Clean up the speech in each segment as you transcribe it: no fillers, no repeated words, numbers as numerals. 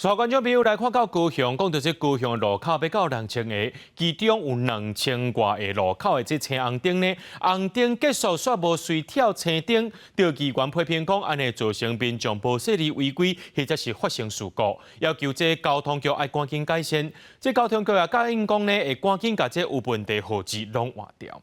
所观众朋友来看到高雄，讲到这高雄路口要到2000个，其中有2000多个路口的这青红灯呢，红灯结束煞无随跳青灯，着机关批评讲安尼造成民众无势力违规，或者是发生事故，要求这交通局爱赶紧改善。这交通局也答应讲呢，会赶紧把这有问题号志拢换掉。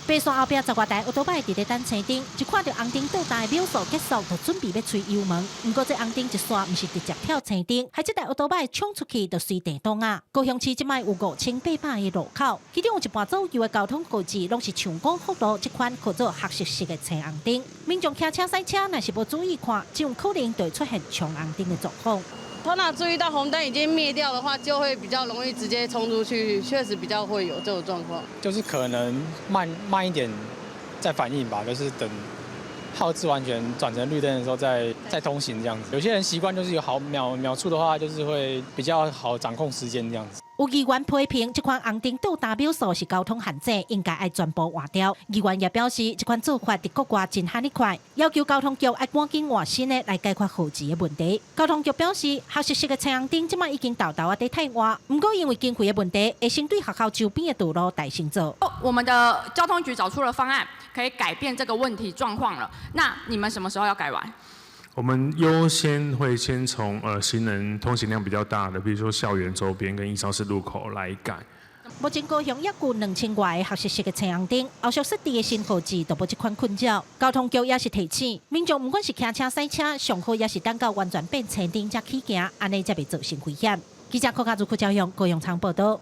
白线后壁10多台奥多摆伫咧等青灯，一看到红灯倒大秒数结束，就准备要吹油门。不过这红灯一刷，毋是直接跳青灯，害这台奥多摆冲出去就随地动啊！高雄市即摆有5800个路口，其中有一半左右的交通号志拢是像光复路这款叫做黑色式的青红灯。民众骑车、驶车，若是无注意看，就有可能会出现冲红灯的状况。 头脑注意到红灯已经灭掉的话，就会比较容易直接冲出去，确实比较会有这种状况。就是可能慢一点再反应吧，就是等号志完全转成绿灯的时候再通行这样子。有些人习惯就是有好秒数的话，就是会比较好掌控时间这样子。 有议员批评这款红灯倒大秒数是交通限制，应该爱全部换掉。议员也表示，这款做法在国外真罕得快，要求交通局爱赶紧换新的来解决号志的问题。交通局表示，黑色式的青红灯即摆已经豆豆在汰换，不过因为经费的问题，会先对学校周边的道路大行做。我们的交通局找出了方案，可以改变这个问题状况了。那你们什么时候要改完？ 我们优先会先从行人通行量比较大的，比如说校园周边跟1超市路口来改。目前高雄约有2000多个黑色式的青红灯，后续设置的新号志都无这款困扰。交通局也是提醒民众，不管是骑车、驶车，上好也是等到完全变青灯才起行，安尼才袂造成危险。记者柯家族柯朝阳高雄场报道。